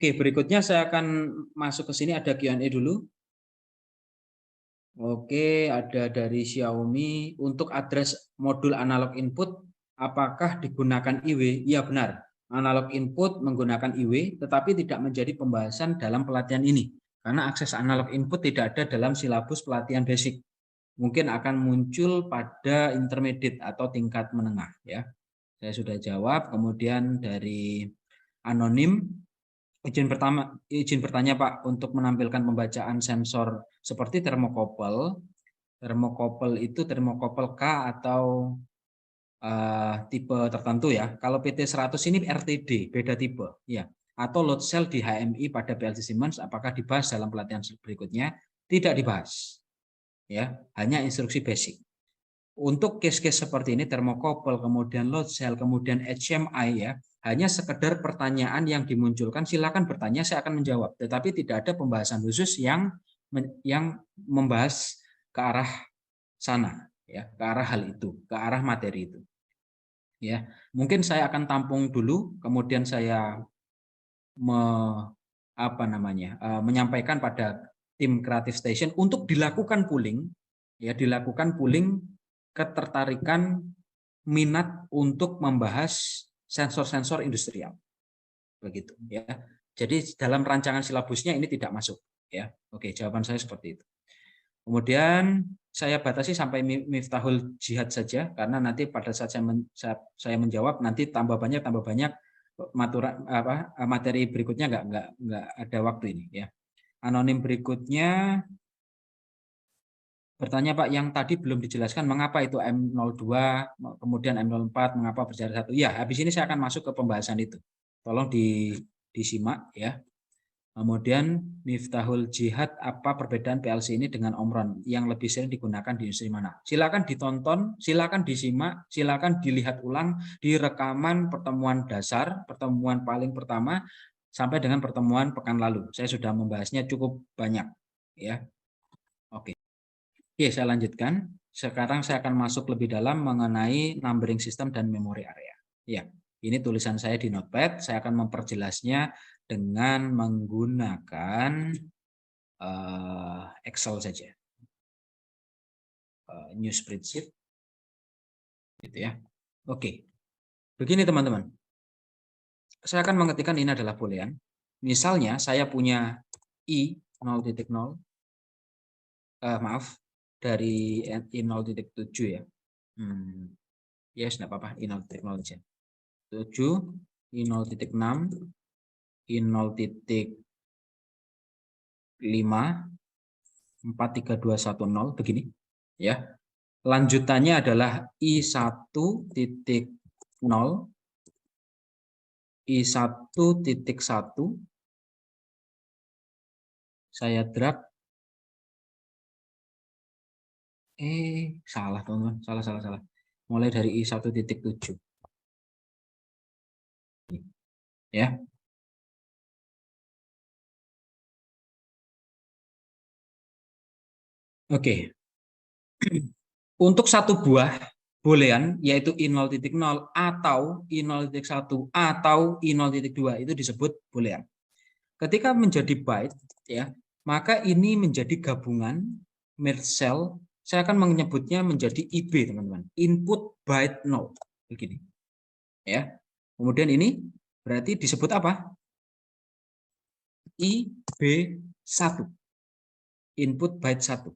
Oke, berikutnya saya akan masuk ke sini, ada Q&A dulu. Oke, ada dari Xiaomi, untuk address modul analog input, apakah digunakan IW? Iya benar, analog input menggunakan IW, tetapi tidak menjadi pembahasan dalam pelatihan ini. Karena akses analog input tidak ada dalam silabus pelatihan basic. Mungkin akan muncul pada intermediate atau tingkat menengah. Ya, saya sudah jawab. Kemudian dari Anonim, izin bertanya Pak, untuk menampilkan pembacaan sensor seperti termokopel. Termokopel itu termokopel K atau tipe tertentu ya. Kalau PT100 ini RTD, beda tipe ya. Atau load cell di HMI pada PLC Siemens, apakah dibahas dalam pelatihan berikutnya? Tidak dibahas. Ya, hanya instruksi basic. Untuk case-case seperti ini, termokopel, kemudian load cell, kemudian HMI ya, hanya sekedar pertanyaan yang dimunculkan, silakan bertanya, saya akan menjawab. Tetapi tidak ada pembahasan khusus yang membahas ke arah sana, ya, ke arah hal itu, ke arah materi itu. Ya, mungkin saya akan tampung dulu, kemudian saya menyampaikan pada tim Creative Station untuk dilakukan pooling, ya, dilakukan pooling ketertarikan minat untuk membahas sensor-sensor industrial, begitu ya. Jadi dalam rancangan silabusnya ini tidak masuk, ya. Oke, jawaban saya seperti itu. Kemudian saya batasi sampai Miftahul Jihad saja, karena nanti pada saat saya menjawab nanti tambah banyak materi berikutnya nggak ada waktu ini ya. Anonim berikutnya bertanya Pak, yang tadi belum dijelaskan mengapa itu M02 kemudian M04 mengapa berjarak satu. Ya, habis ini saya akan masuk ke pembahasan itu. Tolong disimak ya. Kemudian Miftahul Jihad, apa perbedaan PLC ini dengan Omron yang lebih sering digunakan di industri mana? Silakan ditonton, silakan disimak, silakan dilihat ulang di rekaman pertemuan dasar, pertemuan paling pertama sampai dengan pertemuan pekan lalu. Saya sudah membahasnya cukup banyak ya. Oke. Oke, saya lanjutkan. Sekarang saya akan masuk lebih dalam mengenai numbering system dan memory area. Ya, ini tulisan saya di Notepad. Saya akan memperjelasnya dengan menggunakan Excel saja. New spreadsheet. Gitu ya. Oke. Begini teman-teman. Saya akan mengetikkan ini adalah boolean. Misalnya saya punya I 0.0, maaf, dari I 0.7 ya. Yes, enggak apa-apa, I 0.0 aja. 7, I 0.6, I 0.5, 43210 begini ya. Lanjutannya adalah I1.0, I1.1, saya drag, salah teman-teman, salah. Mulai dari I1.7 ya. Oke. Untuk satu buah boolean yaitu I0.0 atau I0.1 atau I0.2 itu disebut boolean. Ketika menjadi byte ya, maka ini menjadi gabungan merge cell. Saya akan menyebutnya menjadi IB, teman-teman. Input byte 0 begini. Ya. Kemudian ini berarti disebut apa? IB1. Input byte 1.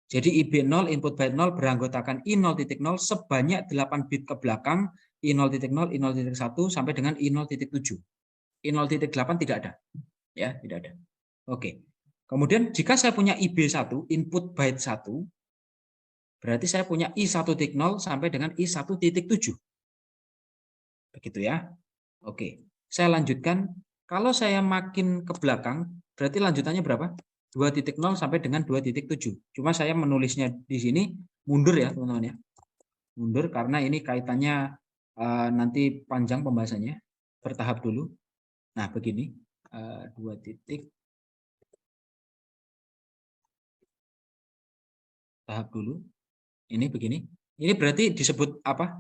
Jadi IB0 input byte 0 beranggotakan I0.0 sebanyak 8 bit ke belakang, I0.0, I0.1 sampai dengan I0.7. I0.8 tidak ada. Ya, tidak ada. Oke. Kemudian jika saya punya IB1, input byte 1, berarti saya punya I1.0 sampai dengan I1.7. Begitu ya. Oke. Saya lanjutkan. Kalau saya makin ke belakang, berarti lanjutannya berapa? 2.0 sampai dengan 2.7. Cuma saya menulisnya di sini mundur ya, teman-teman ya. Mundur karena ini kaitannya nanti panjang pembahasannya. Bertahap dulu. Nah, begini. 2 titik. Tahap dulu. Ini begini. Ini berarti disebut apa?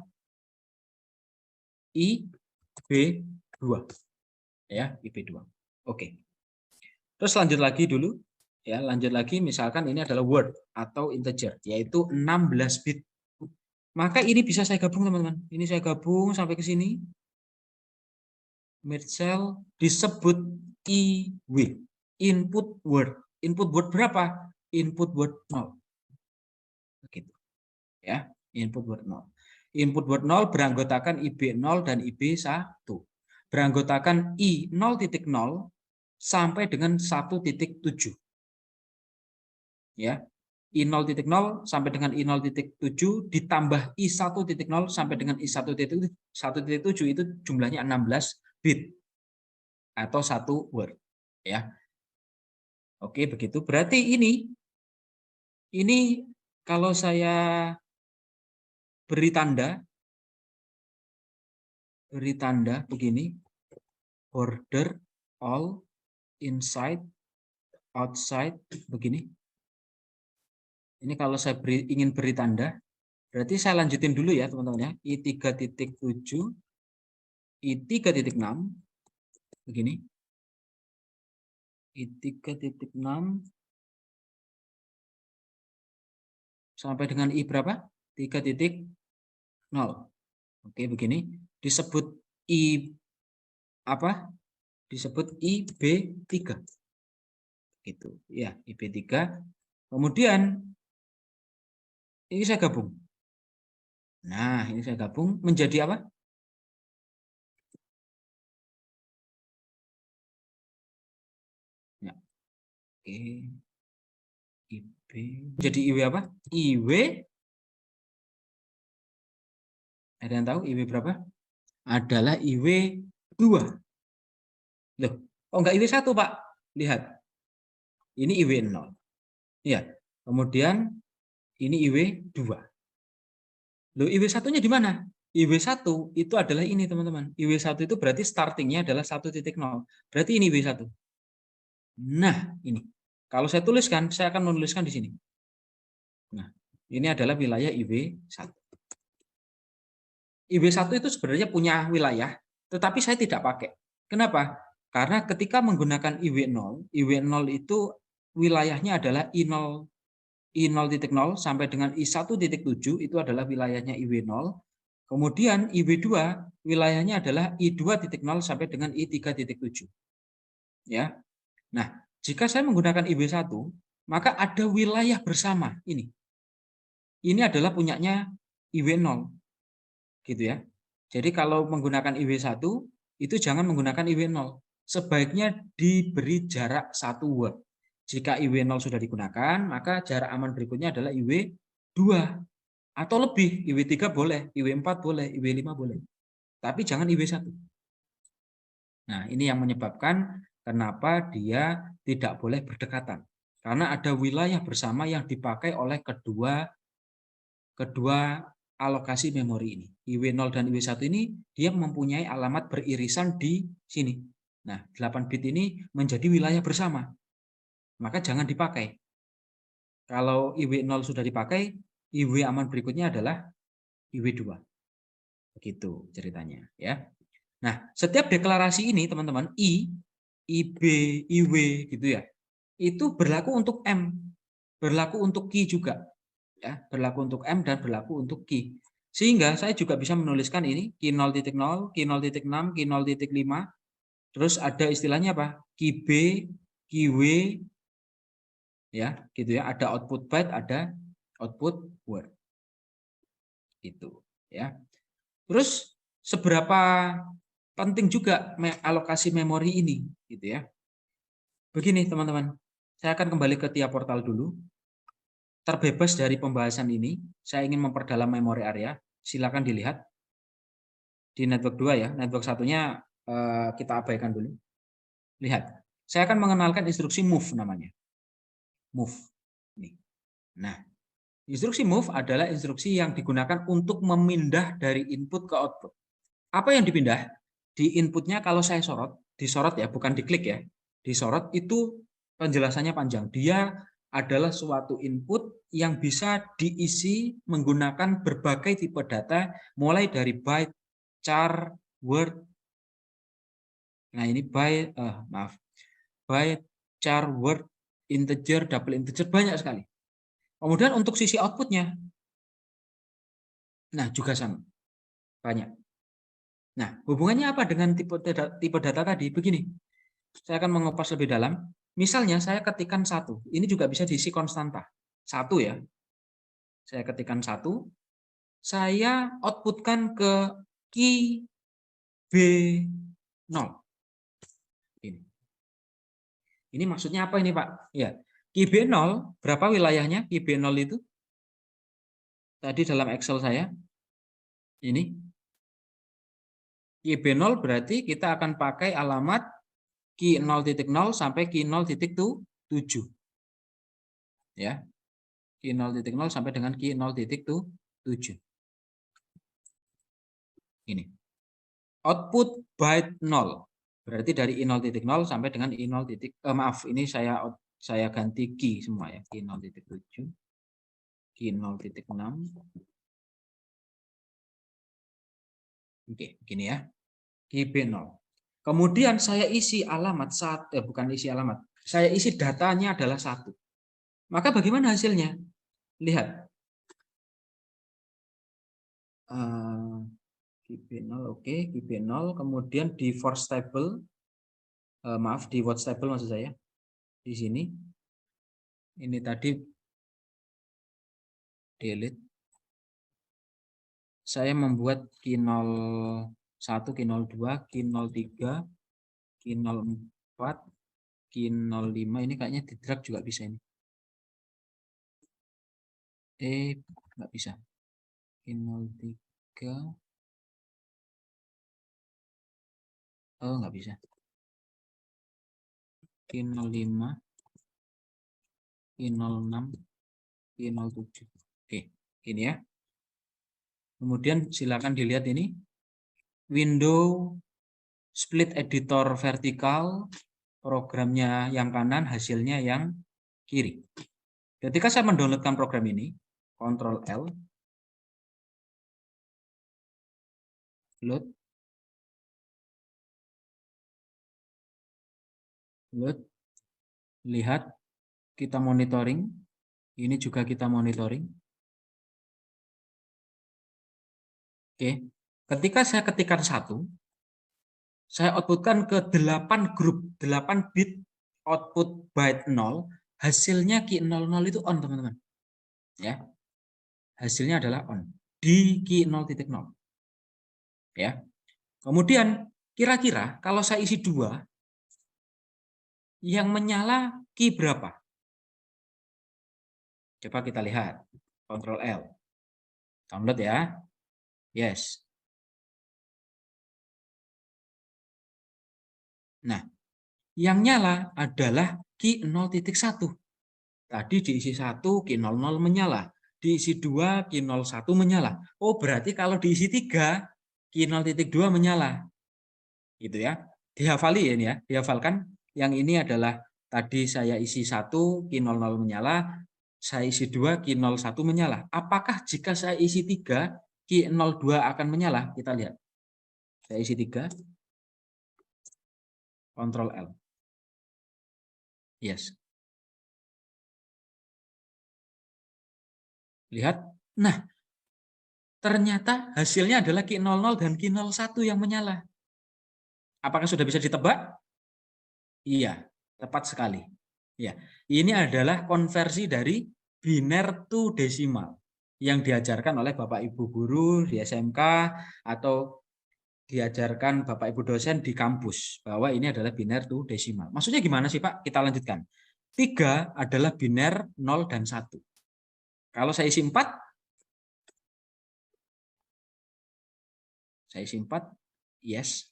IB2. Ya, IB2. Oke. Terus lanjut lagi dulu. Ya, lanjut lagi misalkan ini adalah word atau integer, yaitu 16 bit. Maka ini bisa saya gabung, teman-teman. Ini saya gabung sampai ke sini. Merge cell disebut IW, input word. Input word berapa? Input word 0. Begitu. Ya, input word 0. Input word 0 beranggotakan IB 0 dan IB 1. Beranggotakan I 0.0 sampai dengan 1.7. Ya. I 0.0 sampai dengan I 0.7 ditambah I 1.0 sampai dengan I 1.7 itu jumlahnya 16 bit atau 1 word, ya. Oke, begitu. Berarti ini kalau saya beri tanda begini, border all inside outside begini. Ini kalau saya ingin beri tanda, berarti saya lanjutin dulu ya teman-teman ya. I 3.7, I 3.6 begini. I 3.6 sampai dengan I berapa? 3.0. Oke, begini. Disebut I apa? Disebut IB3. Gitu. Ya, IB3. Kemudian ini saya gabung. Nah, ini saya gabung menjadi apa? Ya. Oke. IB jadi IW apa? IW. Ada yang tahu IW berapa? Adalah IW 2. Loh, kok enggak IW 1, Pak? Lihat. Ini IW 0. Ya. Kemudian ini IW 2. Loh, IW 1-nya di mana? IW 1 itu adalah ini, teman-teman. IW 1 itu berarti startingnya adalah 1.0. Berarti ini IW 1. Nah, ini. Kalau saya tuliskan, saya akan menuliskan di sini. Nah, ini adalah wilayah IW 1. IW 1 itu sebenarnya punya wilayah, tetapi saya tidak pakai. Kenapa? Karena ketika menggunakan IW 0, IW 0 itu wilayahnya adalah I0, I0.0 sampai dengan I1.7 itu adalah wilayahnya IW 0. Kemudian IW 2 wilayahnya adalah I2.0 sampai dengan I3.7. Ya. Nah, jika saya menggunakan IW 1, maka ada wilayah bersama ini. Ini adalah punyanya IW 0. Gitu ya. Jadi kalau menggunakan IW 1 itu jangan menggunakan IW 0. Sebaiknya diberi jarak 1 word. Jika IW 0 sudah digunakan, maka jarak aman berikutnya adalah IW 2 atau lebih. IW 3 boleh, IW 4 boleh, IW 5 boleh. Tapi jangan IW 1. Nah, ini yang menyebabkan kenapa dia tidak boleh berdekatan. Karena ada wilayah bersama yang dipakai oleh kedua alokasi memori ini. IW 0 dan IW 1 ini dia mempunyai alamat beririsan di sini. Nah, 8 bit ini menjadi wilayah bersama. Maka jangan dipakai. Kalau IW 0 sudah dipakai, IW aman berikutnya adalah IW 2. Begitu ceritanya, ya. Nah, setiap deklarasi ini teman-teman IB, IW gitu ya. Itu berlaku untuk M, berlaku untuk Q juga. Ya, berlaku untuk M dan berlaku untuk Q. Sehingga saya juga bisa menuliskan ini Q 0.0, Q 0.6, Q 0.5. Terus ada istilahnya apa? QB, QW, ya, gitu ya. Ada output byte, ada output word. Itu, ya. Terus seberapa penting juga alokasi memori ini, gitu ya. Begini, teman-teman. Saya akan kembali ke tiap portal dulu. Terbebas dari pembahasan ini, saya ingin memperdalam memori area. Silakan dilihat di network 2 ya. Network satunya kita abaikan dulu. Lihat. Saya akan mengenalkan instruksi move namanya. Move. Nih. Nah, instruksi move adalah instruksi yang digunakan untuk memindah dari input ke output. Apa yang dipindah? Di inputnya kalau saya disorot ya, bukan diklik ya. Disorot itu penjelasannya panjang. Dia adalah suatu input yang bisa diisi menggunakan berbagai tipe data, mulai dari byte, char, word. Nah, ini byte, byte, char, word, integer, double integer, banyak sekali. Kemudian untuk sisi outputnya, nah juga sama, banyak. Nah, hubungannya apa dengan tipe data tadi? Begini, saya akan mengupas lebih dalam. Misalnya saya ketikkan 1, ini juga bisa diisi konstanta. 1 ya, saya ketikkan 1, saya outputkan ke key B0. Ini maksudnya apa ini Pak? Ya, key B0, berapa wilayahnya key B0 itu? Tadi dalam Excel saya, ini. Key B0 berarti kita akan pakai alamat key 0.0 sampai key 0.7. Ya, key 0.0 sampai dengan key 0.7. Ini. Output byte 0. Berarti dari I0.0 sampai dengan I0. Maaf, ini saya ganti key semua ya. Key 0.7, key 0.6. Oke, begini ya. Key B0. Kemudian saya isi alamat bukan isi alamat. Saya isi datanya adalah 1. Maka bagaimana hasilnya? Lihat. Key B0, oke, key B0. Kemudian di force table, maaf, di watch table maksud saya. Di sini. Ini tadi delete. Saya membuat key 01, key 02, key 03, key 04, key 05. Ini kayaknya di drag juga bisa ini. Nggak bisa. Key 03. Oh, nggak bisa. Key 05, key 06, key 07. Oke, ini ya. Kemudian silakan dilihat ini. Window split editor vertikal, programnya yang kanan, hasilnya yang kiri. Ketika saya mendownloadkan program ini, Ctrl L, load, lihat, kita monitoring, ini juga kita monitoring. Oke, ketika saya ketikkan 1, saya outputkan ke 8 grup, 8 bit output byte 0, hasilnya key 00 itu on, teman-teman. Ya. Hasilnya adalah on di key 0.0. Ya. Kemudian kira-kira kalau saya isi 2, yang menyala key berapa? Coba kita lihat. Ctrl L. Download ya. Yes. Nah, yang nyala adalah key 0.1. Tadi diisi 1, key 00 menyala. Diisi 2, key 01 menyala. Oh, berarti kalau diisi 3, key 0.2 menyala. Gitu ya. Dihafali ya ini ya. Dihafalkan. Yang ini adalah tadi saya isi 1, key 00 menyala. Saya isi 2, key 01 menyala. Apakah jika saya isi 3, key 02 akan menyala? Kita lihat. Saya isi 3. Ctrl L. Yes. Lihat. Nah, ternyata hasilnya adalah key 00 dan key 01 yang menyala. Apakah sudah bisa ditebak? Iya, tepat sekali. Ya, ini adalah konversi dari biner to desimal yang diajarkan oleh Bapak Ibu guru di SMK atau diajarkan Bapak Ibu dosen di kampus bahwa ini adalah biner to desimal. Maksudnya gimana sih Pak? Kita lanjutkan. 3 adalah biner 0 dan 1. Kalau saya isi 4, saya isi 4, yes.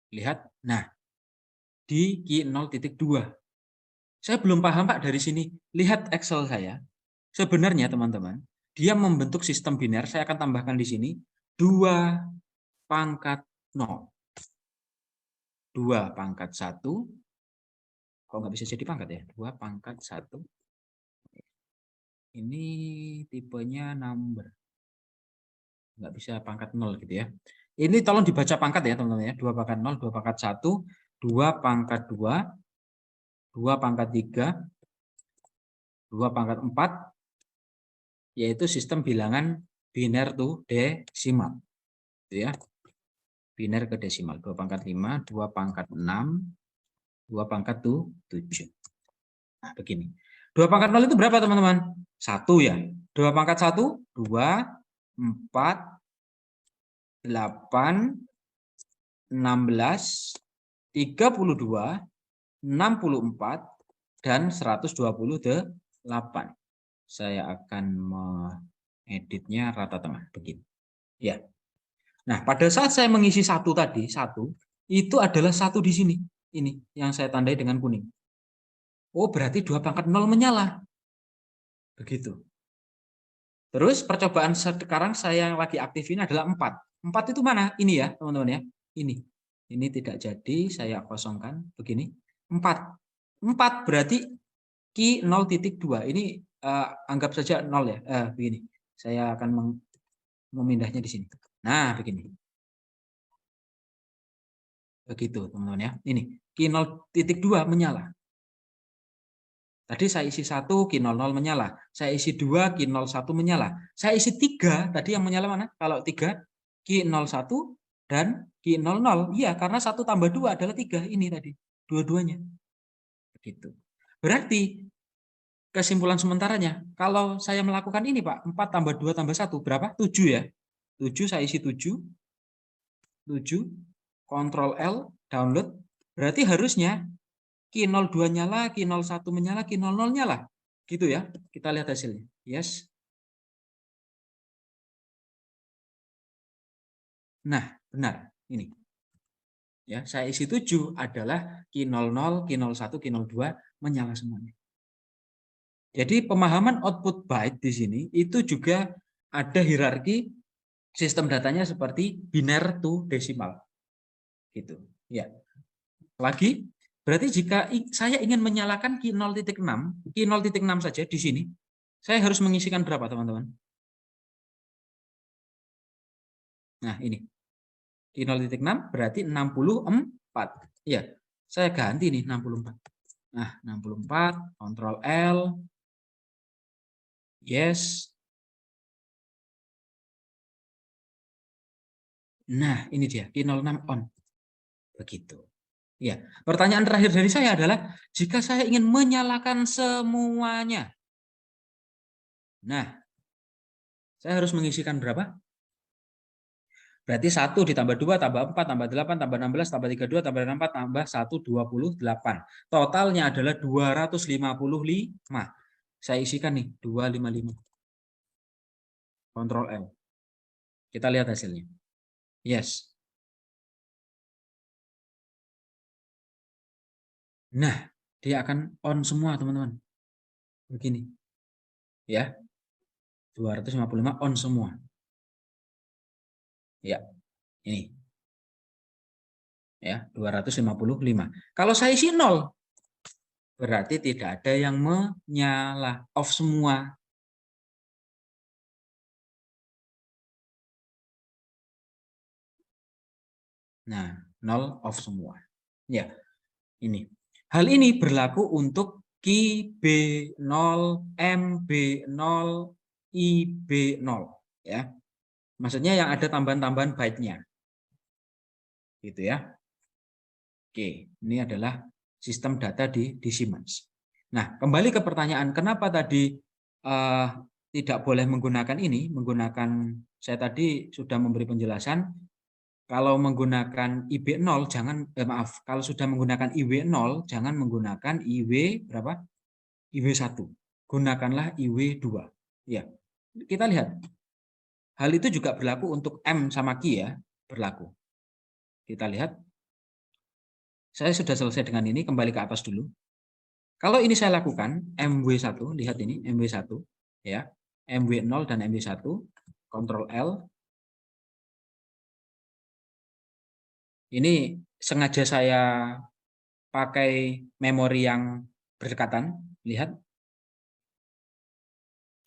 Lihat, nah, di key 0.2. Saya belum paham Pak dari sini. Lihat Excel saya. Sebenarnya teman-teman, dia membentuk sistem biner, saya akan tambahkan di sini, 2 pangkat 0. 2 pangkat 1. Kok nggak bisa jadi pangkat ya? 2 pangkat 1. Ini tipenya number. Nggak bisa pangkat 0 gitu ya. Ini tolong dibaca pangkat ya teman-teman ya. 2 pangkat 0, 2 pangkat 1, 2 pangkat 2, 2 pangkat 3, 2 pangkat 4, yaitu sistem bilangan biner to desimal. Gitu ya. Biner ke desimal. 2 pangkat 5, 2 pangkat 6, 2 pangkat 7. Nah, begini. 2 pangkat 0 itu berapa teman-teman? 1 ya. 2 pangkat 1, 2, 4, 8, 16, 32, 64, dan 128. Saya akan mengeditnya rata tengah. Begini. Ya. Nah, pada saat saya mengisi 1 tadi, 1, itu adalah 1 di sini. Ini yang saya tandai dengan kuning. Oh, berarti 2 pangkat 0 menyala. Begitu. Terus percobaan sekarang saya yang lagi aktif ini adalah 4. 4 itu mana? Ini ya, teman-teman ya. Ini. Ini tidak jadi, saya kosongkan. Begini. 4. 4 berarti Ki 0.2. Ini anggap saja 0 ya. Begini. Saya akan memindahnya di sini. Nah, begini. Begitu, teman-teman ya. Ini Ki 0.2 menyala. Tadi saya isi 1, Ki 00 menyala. Saya isi 2, Ki 01 menyala. Saya isi 3, tadi yang menyala mana? Kalau 3, Ki 01 dan Ki 00. Iya, karena 1 tambah 2 adalah 3. Ini tadi, dua-duanya. Begitu. Berarti kesimpulan sementaranya, kalau saya melakukan ini Pak, 4 tambah 2 tambah 1, berapa? 7 ya. 7, saya isi 7. 7, Ctrl L, download. Berarti harusnya Ki 02 nyala, Ki 01 menyala, Ki 00 nyala. Gitu ya. Kita lihat hasilnya. Yes. Nah, benar. Ini. Ya, saya isi 7 adalah Ki 00, Ki 01, Ki 02 menyala semuanya. Jadi pemahaman output byte di sini itu juga ada hierarki sistem datanya seperti biner to desimal. Gitu. Ya. Lagi, berarti jika saya ingin menyalakan Ki 0.6, Ki 0.6 saja di sini, saya harus mengisikan berapa, teman-teman? Nah, ini. Ki 0.6 berarti 64. Iya, saya ganti nih 64. Nah, 64, Ctrl L. Yes. Nah, ini dia, Ki 06 on. Begitu. Ya, pertanyaan terakhir dari saya adalah jika saya ingin menyalakan semuanya. Nah, saya harus mengisikan berapa? Berarti 1 ditambah 2 tambah 4 tambah 8 tambah 16 tambah 32 tambah 64 tambah 1 28. Totalnya adalah 255. Saya isikan nih 255. Ctrl L. Kita lihat hasilnya. Yes. Nah, dia akan on semua, teman-teman. Begini. Ya. 255 on semua. Ya, ini. Ya, 255. Kalau saya isi 0, berarti tidak ada yang menyala, off semua. Nah, 0 off semua. Ya, ini. Hal ini berlaku untuk Ki B0, MB0, IB0. Ya. Maksudnya yang ada tambahan-tambahan byte-nya. Gitu ya. Oke, ini adalah sistem data di Siemens. Nah, kembali ke pertanyaan, kenapa tadi tidak boleh menggunakan ini? Saya tadi sudah memberi penjelasan, kalau menggunakan IB0, kalau sudah menggunakan IW0, jangan menggunakan IW berapa? IW1. Gunakanlah IW2. Ya, kita lihat. Hal itu juga berlaku untuk M sama Q ya, berlaku. Kita lihat. Saya sudah selesai dengan ini, kembali ke atas dulu. Kalau ini saya lakukan, MW1, lihat ini, MW1, ya, MW0 dan MW1, Ctrl L. Ini sengaja saya pakai memori yang berdekatan, lihat.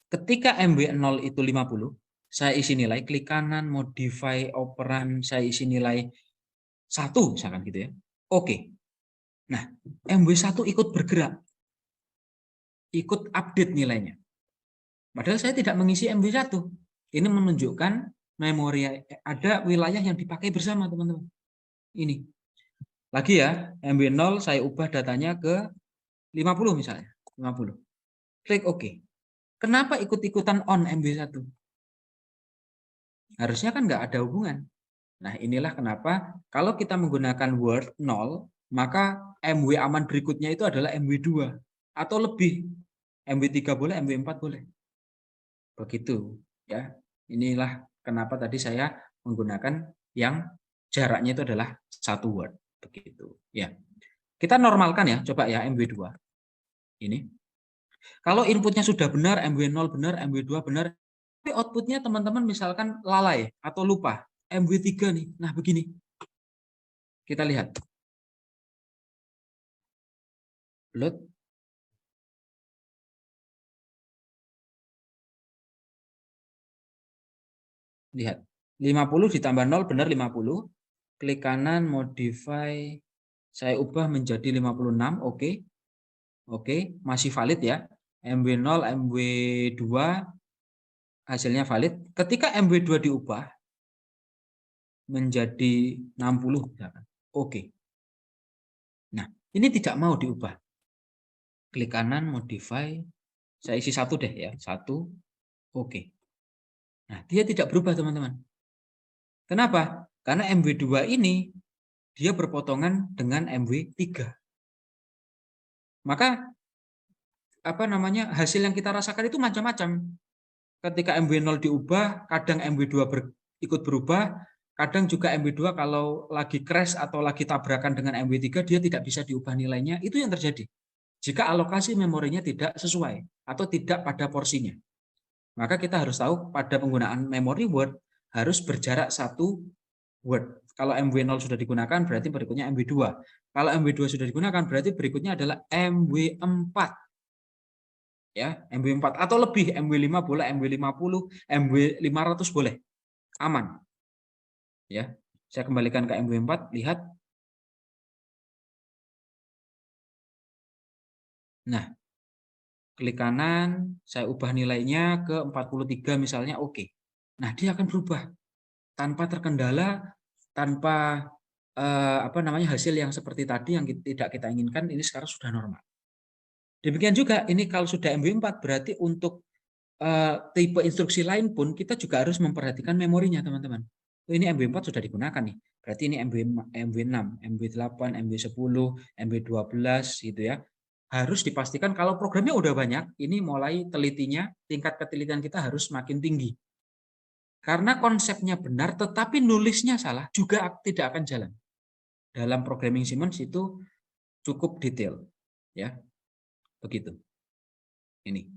Ketika MW0 itu 50, saya isi nilai, klik kanan, modify operan, saya isi nilai 1, misalkan gitu ya. Oke. Nah, MW1 ikut bergerak, ikut update nilainya. Padahal saya tidak mengisi MW1. Ini menunjukkan memori ada wilayah yang dipakai bersama, teman-teman. Ini. Lagi ya, MW0 saya ubah datanya ke 50 misalnya. 50. Klik OK. Kenapa ikut-ikutan on MW1? Harusnya kan nggak ada hubungan. Nah, inilah kenapa kalau kita menggunakan Word 0, maka MW aman berikutnya itu adalah MW2 atau lebih. MW3 boleh, MW4 boleh. Begitu ya. Inilah kenapa tadi saya menggunakan yang jaraknya itu adalah 1 Word. Begitu ya. Kita normalkan ya, coba ya MW2. Ini. Kalau inputnya sudah benar, MW0 benar, MW2 benar, tapi outputnya teman-teman misalkan lalai atau lupa, MW3 nih. Nah, begini. Kita lihat. Load. Lihat. 50 ditambah 0 benar 50. Klik kanan, modify. Saya ubah menjadi 56. Oke. Oke, masih valid ya. MW0, MW2 hasilnya valid. Ketika MW2 diubah menjadi 60 misalkan. Oke. Nah, ini tidak mau diubah. Klik kanan, modify. Saya isi 1 deh ya. 1. Oke. Nah, dia tidak berubah, teman-teman. Kenapa? Karena MW2 ini dia berpotongan dengan MW3. Maka hasil yang kita rasakan itu macam-macam. Ketika MW0 diubah, kadang MW2 ikut berubah, kadang juga MW2 kalau lagi crash atau lagi tabrakan dengan MW3 dia tidak bisa diubah nilainya. Itu yang terjadi jika alokasi memorinya tidak sesuai atau tidak pada porsinya. Maka kita harus tahu pada penggunaan memori Word harus berjarak 1 Word. Kalau MW0 sudah digunakan berarti berikutnya MW2. Kalau MW2 sudah digunakan berarti berikutnya adalah MW4. Ya, MW4 atau lebih, MW5 boleh, MW50, MW500 boleh. Aman. Ya. Saya kembalikan ke MW4, lihat. Nah, klik kanan, saya ubah nilainya ke 43 misalnya, oke. Nah, dia akan berubah tanpa terkendala, tanpa hasil yang seperti tadi yang tidak kita inginkan, ini sekarang sudah normal. Demikian juga ini kalau sudah MW4 berarti untuk tipe instruksi lain pun kita juga harus memperhatikan memorinya, teman-teman. Ini MW4 sudah digunakan nih. Berarti ini MW6, MW8, MW10, MW12 gitu ya. Harus dipastikan kalau programnya udah banyak, ini mulai telitinya, tingkat ketelitian kita harus makin tinggi. Karena konsepnya benar tetapi nulisnya salah juga tidak akan jalan. Dalam programming Siemens itu cukup detail ya. Begitu. Ini.